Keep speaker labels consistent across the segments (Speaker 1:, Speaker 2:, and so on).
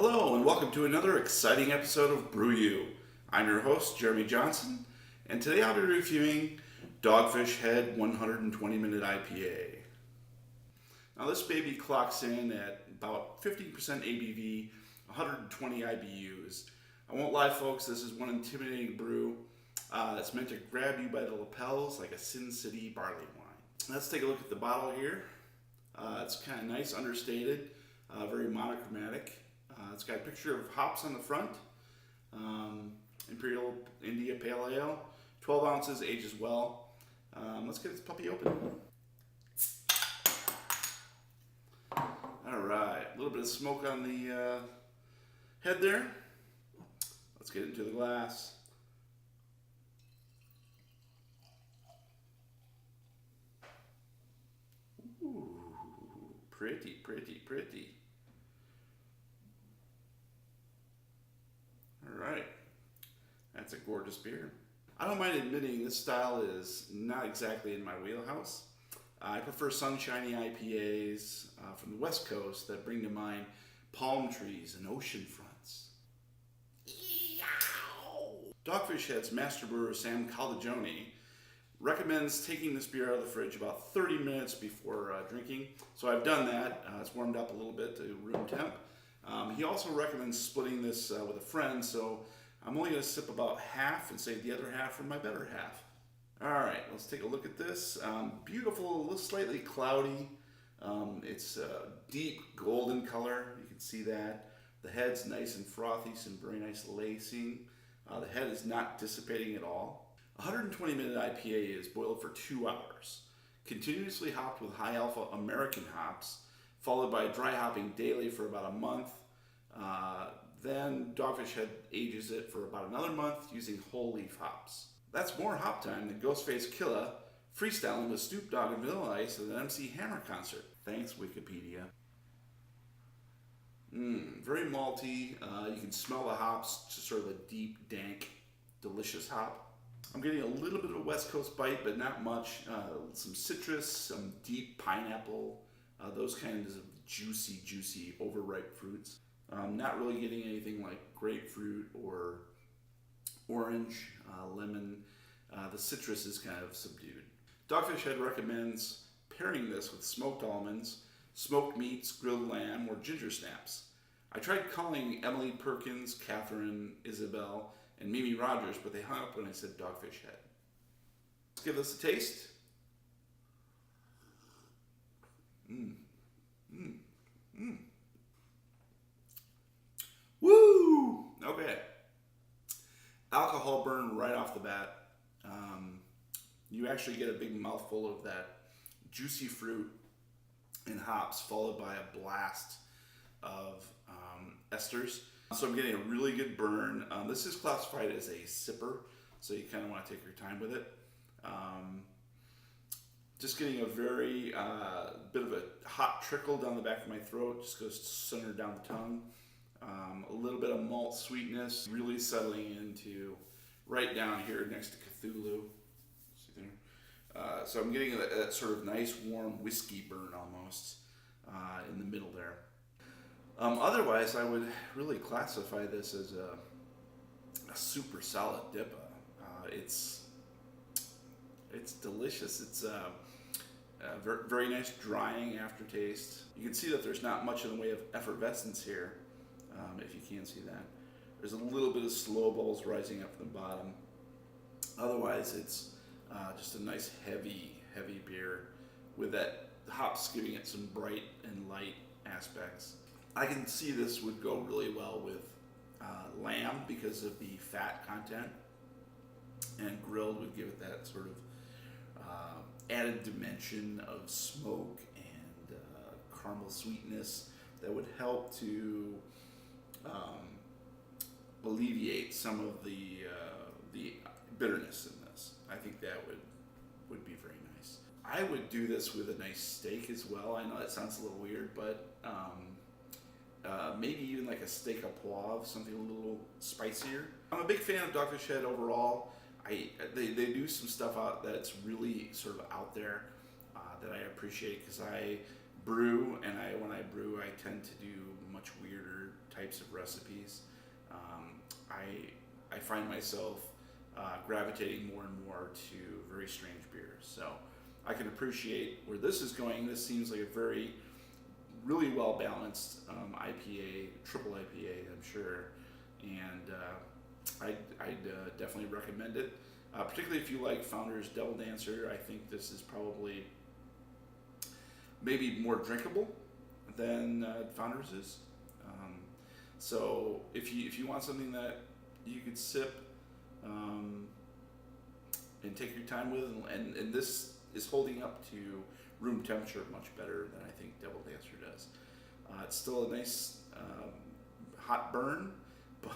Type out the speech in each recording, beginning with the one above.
Speaker 1: Hello and welcome to another exciting episode of Brew. I'm your host, Jeremy Johnson, and today I'll be reviewing Dogfish Head 120 Minute IPA. Now this baby clocks in at about 15% ABV, 120 IBUs. I won't lie folks, this is one intimidating brew that's meant to grab you by the lapels like a Sin City barley wine. Let's take a look at the bottle here. It's kind of nice, understated, very monochromatic. It's got a picture of hops on the front. Imperial India Pale Ale, 12 ounces, ages well. Let's get this puppy open. All right, a little bit of smoke on the head there. Let's get into the glass. Ooh, pretty, pretty, pretty. Alright, that's a gorgeous beer. I don't mind admitting this style is not exactly in my wheelhouse. I prefer sunshiny IPAs from the West Coast that bring to mind palm trees and ocean fronts. Dogfish Head's master brewer Sam Calagione recommends taking this beer out of the fridge about 30 minutes before drinking. So I've done that. It's warmed up a little bit to room temp. He also recommends splitting this with a friend, so I'm only going to sip about half and save the other half for my better half. Alright, let's take a look at this. Beautiful, a little slightly cloudy. It's a deep golden color, you can see that. The head's nice and frothy, some very nice lacing. The head is not dissipating at all. 120 minute IPA is boiled for 2 hours, continuously hopped with high alpha American hops, followed by dry hopping daily for about a month. Then Dogfish Head ages it for about another month using whole leaf hops. That's more hop time than Ghostface Killah freestyling with Snoop Dogg and Vanilla Ice at an MC Hammer concert. Thanks, Wikipedia. Very malty. You can smell the hops, just sort of a deep, dank, delicious hop. I'm getting a little bit of a West Coast bite, but not much. Some citrus, some deep pineapple, those kinds of juicy, overripe fruits. Not really getting anything like grapefruit or orange, lemon. The citrus is kind of subdued. Dogfish Head recommends pairing this with smoked almonds, smoked meats, grilled lamb, or ginger snaps. I tried calling Emily Perkins, Catherine, Isabel, and Mimi Rogers, but they hung up when I said Dogfish Head. Let's give this a taste. Woo! Okay. Alcohol burn right off the bat. You actually get a big mouthful of that juicy fruit and hops, followed by a blast of esters. So I'm getting a really good burn. This is classified as a sipper, so you kind of want to take your time with it. Just getting a very bit of a hot trickle down the back of my throat, just goes center down the tongue. A little bit of malt sweetness, really settling into right down here next to Cthulhu. See there? So I'm getting that sort of nice warm whiskey burn almost in the middle there. Otherwise, I would really classify this as a super solid DIPA. It's delicious. It's very nice drying aftertaste. You can see that there's not much in the way of effervescence here, if you can see that. There's a little bit of slow bubbles rising up from the bottom. Otherwise, it's just a nice heavy beer with that hops giving it some bright and light aspects. I can see this would go really well with lamb because of the fat content, and grilled would give it that sort of added dimension of smoke and caramel sweetness that would help to alleviate some of the bitterness in this. I think that would be very nice. I would do this with a nice steak as well. I know that sounds a little weird, but maybe even like a steak à poivre, something a little spicier. I'm a big fan of Dogfish Head overall. They do some stuff out that's really sort of out there that I appreciate, because I brew, and when I brew, I tend to do much weirder types of recipes. I find myself gravitating more and more to very strange beers. So I can appreciate where this is going. This seems like a really well balanced IPA, triple IPA, I'm sure, and I'd definitely recommend it. Particularly if you like Founder's Devil Dancer, I think this is probably maybe more drinkable than Founder's is. So if you want something that you could sip and take your time with, and this is holding up to room temperature much better than I think Devil Dancer does. It's still a nice hot burn,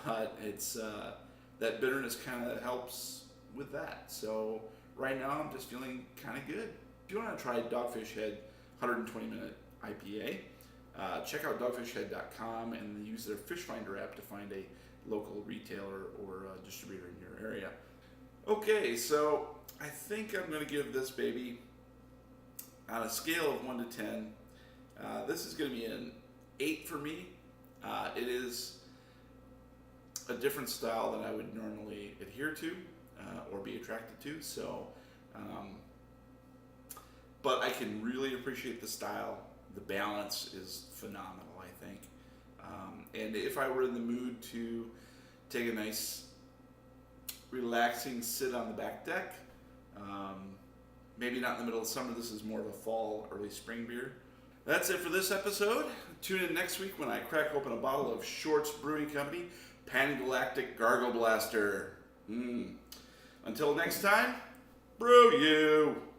Speaker 1: but it's that bitterness kind of helps with that. So right now I'm just feeling kind of good. If you want to try Dogfish Head 120 minute IPA, check out dogfishhead.com and use their Fish Finder app to find a local retailer or distributor in your area. Okay, so I think I'm going to give this baby, on a scale of 1 to 10, this is going to be an 8 for me. It is a different style than I would normally adhere to or be attracted to. So, but I can really appreciate the style. The balance is phenomenal, I think. And if I were in the mood to take a nice, relaxing sit on the back deck, maybe not in the middle of summer, this is more of a fall, early spring beer. That's it for this episode. Tune in next week when I crack open a bottle of Shorts Brewing Company Pan Galactic Gargle Blaster. Until next time, brew you!